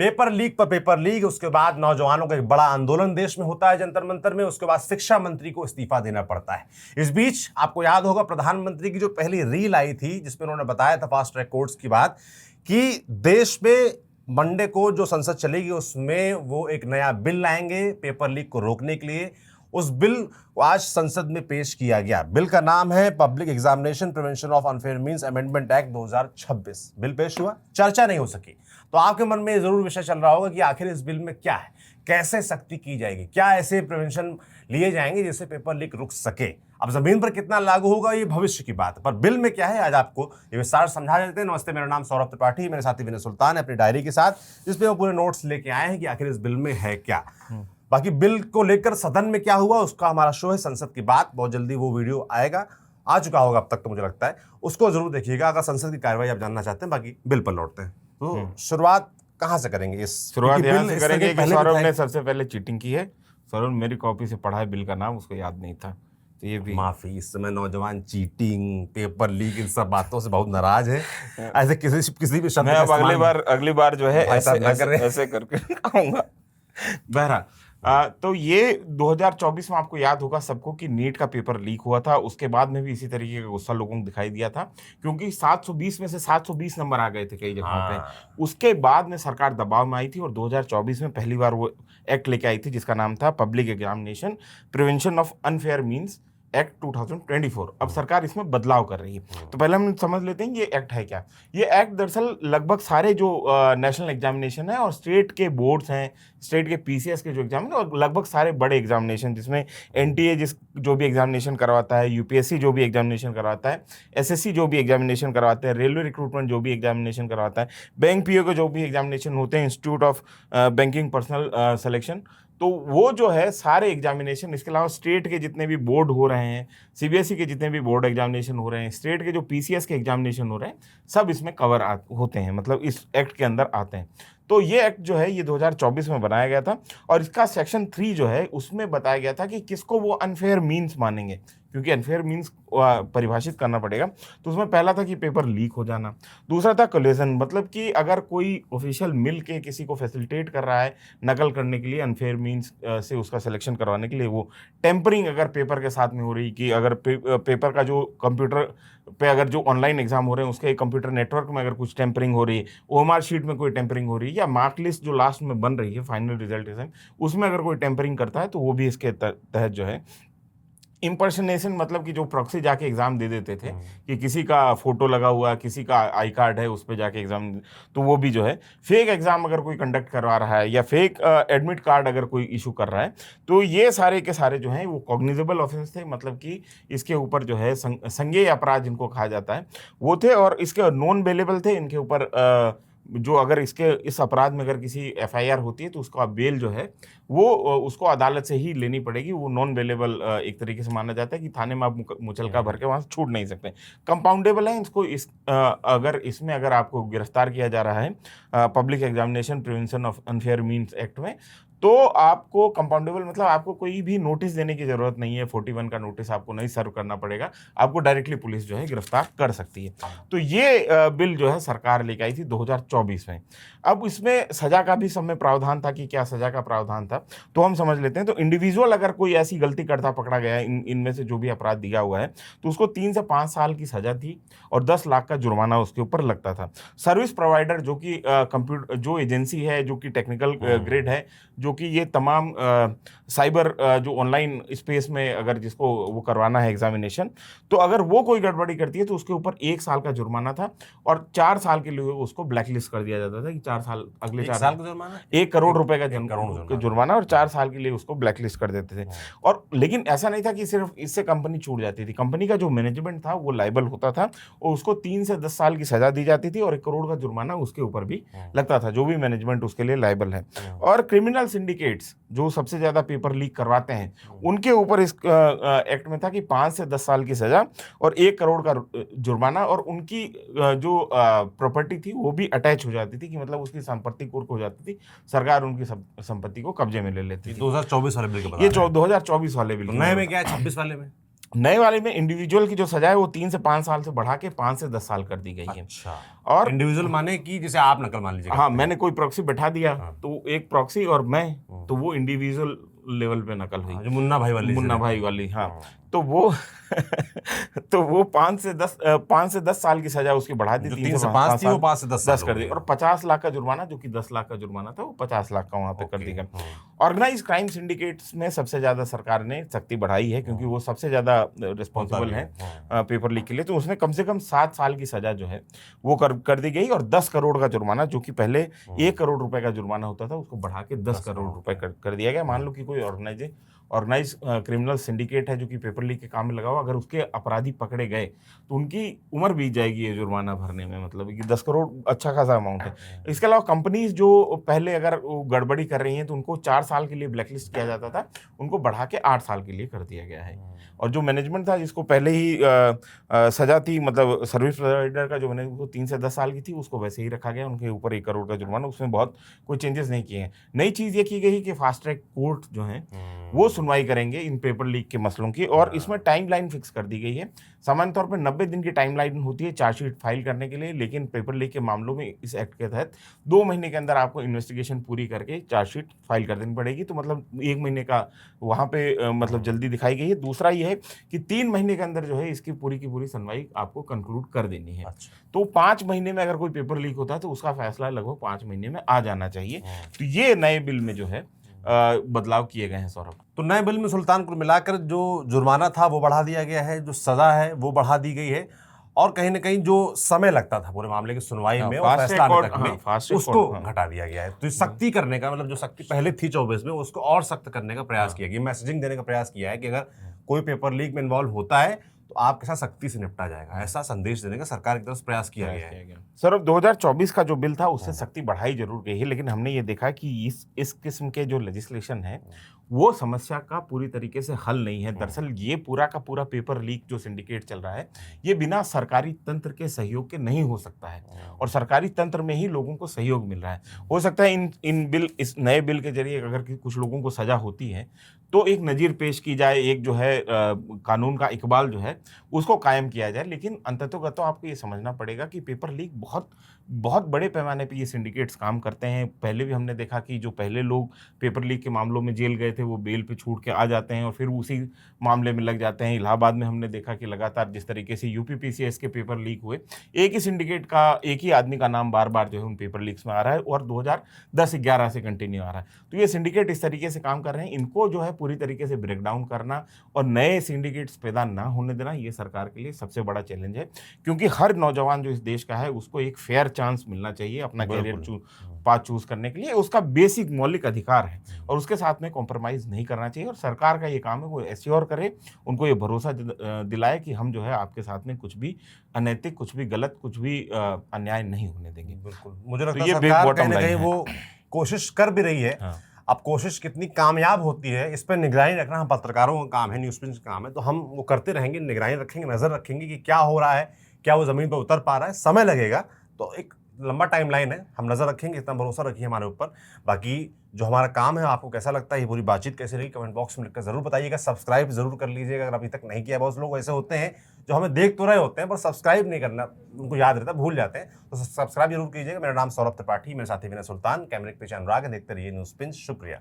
Paper leak पर paper leak, उसके बाद नौजवानों का एक बड़ा आंदोलन देश में होता है जंतर मंतर में, उसके बाद शिक्षा मंत्री को इस्तीफा देना पड़ता है। इस बीच आपको याद होगा प्रधानमंत्री की जो पहली रील आई थी जिसमें उन्होंने बताया था फास्ट ट्रैक कोर्ट्स की बात, कि देश में मंडे को जो संसद चलेगी उसमें वो एक नया बिल लाएंगे पेपर लीक को रोकने के लिए। उस बिल को आज संसद में पेश किया गया। बिल का नाम है public examination prevention of unfair means amendment act 2026। Bill पेश हुआ, चर्चा नहीं हो सकी। तो आपके मन में जरूर विषय चल रहा होगा कि आखिर इस बिल में क्या है, कैसे सख्ती की जाएगी, क्या ऐसे प्रिवेंशन लिए जाएंगे जिससे पेपर लीक रुक सके। अब जमीन पर कितना लागू होगा ये भविष्य की बात है, पर बिल में क्या है आज आपको ये विस्तार समझा देते हैं। नमस्ते, मेरा नाम सौरभ त्रिपाठी, मेरे साथी विनय सुल्तान है अपनी डायरी के साथ, जिसपे वो पूरे नोट्स लेके आए हैं कि आखिर इस बिल में है क्या। बाकी बिल को लेकर सदन में क्या हुआ उसका हमारा शो है संसद की बात, बहुत जल्दी वो वीडियो आएगा, आ चुका होगा अब तक तो मुझे लगता है, उसको जरूर देखिएगा अगर संसद की कार्रवाई आप जानना चाहते हैं। बाकी बिल पर लौटते हैं, तो शुरुआत कहाँ से करेंगे? शुरुआत यहाँ से करेंगे कि सौरभ ने सबसे पहले चीटिंग की है। सौरभ मेरी कॉपी से पढ़ा है बिल का नाम, उसको याद नहीं था, तो ये भी माफी। इस समय नौजवान चीटिंग, पेपर लीक, इन सब बातों से बहुत नाराज है। ऐसे किसी भी शब्द मैं अब अगली बार जो है ऐसे करके आऊंगा। बहरहाल तो ये 2024 में आपको याद होगा सबको कि नीट का पेपर लीक हुआ था। उसके बाद में भी इसी तरीके का गुस्सा लोगों को दिखाई दिया था, क्योंकि 720 में से 720 नंबर आ गए थे कई जगहों पे। उसके बाद में सरकार दबाव में आई थी और 2024 में पहली बार वो एक्ट लेके आई थी जिसका नाम था public examination prevention of unfair means act 2024। अब सरकार इसमें बदलाव कर रही है। तो पहले हम समझ लेते हैं ये एक्ट है क्या। ये एक्ट दरअसल लगभग सारे जो नेशनल एग्जामिनेशन है और स्टेट के बोर्ड्स हैं, स्टेट के पीसीएस के जो एग्जाम है और लगभग सारे बड़े एग्जामिनेशन जिसमें एनटीए जो भी एग्जामिनेशन करवाता है, यूपीएससी जो भी एग्जामिनेशन करवाता है, एसएससी जो भी एग्जामिनेशन करवाते हैं, रेलवे रिक्रूटमेंट जो भी एग्जामिनेशन करवाता है, बैंक पीओ के जो भी एग्जामिनेशन होते हैं, institute of banking personal selection, तो वो जो है सारे एग्जामिनेशन, इसके अलावा स्टेट के जितने भी बोर्ड हो रहे हैं, सीबीएसई के जितने भी बोर्ड एग्जामिनेशन हो रहे हैं, स्टेट के जो पीसीएस के एग्जामिनेशन हो रहे हैं, सब इसमें कवर होते हैं, मतलब इस एक्ट के अंदर आते हैं। तो ये एक्ट जो है ये 2024 में बनाया गया था और इसका सेक्शन 3 जो है उसमें बताया गया था कि किसको वो अनफेयर मीन्स मानेंगे, क्योंकि अनफेयर मीन्स परिभाषित करना पड़ेगा। तो उसमें पहला था कि पेपर लीक हो जाना, दूसरा था कोलिजन, मतलब कि अगर कोई ऑफिशियल मिल के किसी को फैसिलिटेट कर रहा है नकल करने के लिए, अनफेयर मीन्स से उसका सिलेक्शन करवाने के लिए, वो टेम्परिंग अगर पेपर के साथ में हो रही, कि अगर पेपर का जो कंप्यूटर पे अगर जो ऑनलाइन एग्जाम हो रहे हैं उसके कंप्यूटर नेटवर्क में अगर कुछ टेम्परिंग हो रही है, ओएमआर शीट में कोई टेम्परिंग हो रही है, या मार्क लिस्ट जो लास्ट में बन रही है फाइनल रिजल्ट उसमें अगर कोई टेम्परिंग करता है तो वो भी इसके तहत जो है। इम्पर्सनेशन मतलब कि जो प्रॉक्सी जाके एग्जाम दे देते थे कि किसी का फोटो लगा हुआ, किसी का आई कार्ड है, उस पर जाके एग्जाम, तो वो भी जो है फेक एग्जाम अगर कोई कंडक्ट करवा रहा है या फेक एडमिट कार्ड अगर कोई इशू कर रहा है, तो ये सारे के सारे जो हैं वो कॉग्निजेबल ऑफेंस थे, मतलब कि इसके ऊपर जो है संज्ञेय अपराध जिनको कहा जाता है वो थे, और इसके नॉन बेलेबल थे। इनके ऊपर जो अगर इस अपराध में अगर किसी एफआईआर होती है तो उसका बेल जो है वो उसको अदालत से ही लेनी पड़ेगी। वो नॉन बेलेबल एक तरीके से माना जाता है कि थाने में आप मुचलका भर के वहाँ से छूट नहीं सकते। कंपाउंडेबल है इसको अगर आपको गिरफ्तार किया जा रहा है public examination prevention of unfair means act में, तो आपको कंपाउंडेबल मतलब आपको कोई भी नोटिस देने की जरूरत नहीं है, 41 का नोटिस आपको नहीं सर्व करना पड़ेगा, आपको डायरेक्टली पुलिस जो है गिरफ्तार कर सकती है। तो ये बिल जो है सरकार लेके आई थी 2024 में। अब इसमें सजा का भी समय प्रावधान था कि क्या सजा का प्रावधान था, तो हम समझ लेते हैं। तो इंडिविजुअल अगर कोई ऐसी गलती करता पकड़ा गया है इनमें से जो भी अपराध दिया हुआ है, तो उसको 3 से 5 साल की सजा थी और 10 लाख का जुर्माना उसके ऊपर लगता था। सर्विस प्रोवाइडर जो कि कंप्यूटर जो एजेंसी है, जो कि टेक्निकल ग्रेड है, जो कि ये तमाम साइबर जो ऑनलाइन स्पेस में अगर जिसको वो करवाना है एग्जामिनेशन, तो अगर वो कोई गड़बड़ी करती है तो उसके ऊपर 1 साल का जुर्माना था और 4 साल के लिए उसको ब्लैकलिस्ट कर दिया जाता था कि 4 साल अगले 4 साल का जुर्माना, 1 करोड़ रुपए का जुर्माना और 4 साल के लिए उसको ब्लैकलिस्ट कर देते थे। और लेकिन ऐसा नहीं था कि सिर्फ इससे कंपनी छूट जाती थी, कंपनी का जो मैनेजमेंट था वो लायबल होता था और उसको 3 से 10 साल की सजा दी जाती थी और 1 करोड़ का जुर्माना उसके ऊपर भी लगता था, जो भी मैनेजमेंट उसके लिए लायबल है। और क्रिमिनल सिंडिकेट्स जो सबसे ज्यादा पेपर लीक करवाते हैं उनके ऊपर इस एक्ट में था कि 5 से 10 साल की सजा और 1 करोड़ का जुर्माना, और उनकी जो प्रॉपर्टी थी वो भी अटैच हो जाती थी, कि मतलब उसकी संपत्ति कुर्क हो जाती थी, सरकार उनकी संपत्ति को कब्जे में ले लेती थी। 2024 वाले बिल के ये 2024 वाले बिल। नए में क्या है 26 वाले में? नए वाले में इंडिविजुअल की जो सजा है वो 3 से 5 साल से बढ़ा के 5 से 10 साल कर दी गई है। अच्छा, और इंडिविजुअल माने कि जैसे आप नकल मान लीजिए हाँ, करते हैं। मैंने कोई प्रॉक्सी बैठा दिया हाँ। तो एक प्रॉक्सी और मैं, तो वो इंडिविजुअल लेवल पे नकल हुई, हाँ, जो मुन्ना भाई वाली मुन्ना चीज़ें। भाई वाली। हाँ, तो वो तो वो 5 से 10 साल की सजा उसकी बढ़ा दी, जो 3 3 से से 5 5 थी वो साल 5 से 10 साल हो कर दी, गई। और 50 लाख का जुर्माना, जो कि 10 लाख का जुर्माना था, वो 50 लाख का वहां पे कर ओके, दी गई। हाँ। ऑर्गेनाइज क्राइम सिंडिकेट्स में सबसे ज्यादा सरकार ने सख्ती बढ़ाई है, क्योंकि वो सबसे ज्यादा रिस्पॉन्सिबल भी है है, हाँ। पेपर लीक के लिए। तो उसमें कम से कम 7 साल की सजा जो है वो कर दी गई, और 10 करोड़ का जुर्माना, जो कि पहले 1 करोड़ रुपए का जुर्माना होता था, उसको बढ़ा के 10 करोड़ रुपए कर दिया गया। मान लो कि कोई ऑर्गेनाइज क्रिमिनल सिंडिकेट है जो कि पेपर लीक के काम में लगा हुआ, अगर उसके अपराधी पकड़े गए तो उनकी उम्र बीत जाएगी ये जुर्माना भरने में, मतलब कि 10 करोड़ अच्छा खासा अमाउंट है। इसके अलावा कंपनीज जो पहले अगर वो गड़बड़ी कर रही हैं तो उनको 4 साल के लिए ब्लैकलिस्ट किया जाता था, उनको बढ़ा के 8 साल के लिए कर दिया गया है। और जो मैनेजमेंट था, जिसको पहले ही सजा थी, मतलब सर्विस प्रोवाइडर का जो मैनेजमेंट, वो 3 से 10 साल की थी, उसको वैसे ही रखा गया, उनके ऊपर 1 करोड़ का जुर्माना, उसमें बहुत कोई चेंजेस नहीं किए हैं। नई चीज़ ये की गई कि फास्ट ट्रैक कोर्ट जो है वो सुनवाई करेंगे इन पेपर लीक के मसलों की, और इसमें टाइमलाइन फिक्स कर दी गई है। सामान्य तौर पर 90 दिन की टाइमलाइन होती है चार्जशीट फाइल करने के लिए, लेकिन पेपर लीक के मामलों में इस एक्ट के तहत 2 महीने के अंदर आपको इन्वेस्टिगेशन पूरी करके चार्जशीट फाइल कर देनी पड़ेगी। तो मतलब 1 महीने का वहाँ पे मतलब जल्दी दिखाई गई है। दूसरा ये है कि 3 महीने के अंदर जो है इसकी पूरी की पूरी सुनवाई आपको कंक्लूड कर देनी है। अच्छा। तो 5 महीने में अगर कोई पेपर लीक होता है तो उसका फैसला लगभग 5 महीने में आ जाना चाहिए। तो ये नए बिल में जो है बदलाव किए गए हैं सौरभ। तो नए बिल में सुल्तान कुल मिलाकर जो जुर्माना था वो बढ़ा दिया गया है, जो सजा है वो बढ़ा दी गई है, और कहीं ना कहीं जो समय लगता था पूरे मामले की सुनवाई में और फैसला आने तक में, उसको घटा दिया गया है। तो सख्ती करने का मतलब, जो सख्ती पहले थी 24 में, उसको और सख्त करने का प्रयास किया गया, मैसेजिंग देने का प्रयास किया है कि अगर कोई पेपर लीक में इन्वॉल्व होता है तो आपके साथ सख्ती से निपटा जाएगा, ऐसा संदेश देने का सरकार की तरफ से प्रयास किया गया है। सर, 2024 का जो बिल था उससे सख्ती बढ़ाई जरूर गई है, लेकिन हमने ये देखा कि इस किस्म के जो लेजिस्लेशन है वो समस्या का पूरी तरीके से हल नहीं है। दरअसल ये पूरा का पूरा पेपर लीक जो सिंडिकेट चल रहा है, ये बिना सरकारी तंत्र के सहयोग के नहीं हो सकता है, और सरकारी तंत्र में ही लोगों को सहयोग मिल रहा है। हो सकता है इस नए बिल के जरिए अगर कुछ लोगों को सजा होती है तो एक नज़ीर पेश की जाए, एक जो है कानून का इकबाल जो है उसको कायम किया जाए, लेकिन अंततोगत्वा आपको ये समझना पड़ेगा कि पेपर लीक बहुत बड़े पैमाने पे ये सिंडिकेट्स काम करते हैं। पहले भी हमने देखा कि जो पहले लोग पेपर लीक के मामलों में जेल गए थे वो बेल पे छूट के आ जाते हैं और फिर उसी मामले में लग जाते हैं। इलाहाबाद में हमने देखा कि लगातार जिस तरीके से यूपीपीसीएस के पेपर लीक हुए, एक ही सिंडिकेट का, एक ही आदमी का नाम बार बार जो है उन पेपर लीक्स में आ रहा है, और 2010-11 से कंटिन्यू आ रहा है। तो ये सिंडिकेट इस तरीके से काम कर रहे हैं, इनको जो है पूरी तरीके से ब्रेक डाउन करना और नए सिंडिकेट्स पैदा ना होने देना, ये सरकार के लिए सबसे बड़ा चैलेंज है। क्योंकि हर नौजवान जो इस देश का है उसको एक फेयर चांस मिलना चाहिए अपना कैरियर पाथ चूज करने के लिए, उसका बेसिक मौलिक अधिकार है, और उसके साथ में कॉम्प्रोमाइज नहीं करना चाहिए। और सरकार का ये काम है वो एश्योर करे, उनको ये भरोसा दिलाए कि हम जो है आपके साथ में कुछ भी अनैतिक, कुछ भी गलत, कुछ भी अन्याय नहीं होने देंगे। बिल्कुल, मुझे लगता है सरकार कहीं ना कहीं वो कोशिश कर भी रही है। अब कोशिश कितनी कामयाब होती है इस पर निगरानी रखना हम पत्रकारों का काम है, न्यूज़ प्रिंट का काम है, तो हम वो करते रहेंगे, निगरानी रखेंगे, नजर रखेंगे कि क्या हो रहा है, क्या वो जमीन पर उतर पा रहा है। समय लगेगा, तो एक लंबा टाइमलाइन है, हम नजर रखेंगे, इतना भरोसा रखिए हमारे ऊपर। बाकी जो हमारा काम है, आपको कैसा लगता है, ये पूरी बातचीत कैसी रही, कमेंट बॉक्स में लिखकर जरूर बताइएगा। सब्सक्राइब जरूर कर लीजिएगा अगर अभी तक नहीं किया। बहुत लोग ऐसे होते हैं जो हमें देख तो रहे होते हैं पर सब्सक्राइब नहीं करना उनको याद रहता है, भूल जाते हैं, तो सब्सक्राइब जरूर कीजिएगा। मेरा नाम सौरभ त्रिपाठी, मेरे साथी मेरा सुल्तान, कैमरे के पीछे अनुराग है। देखते रहिए न्यूज़ पिंच। शुक्रिया।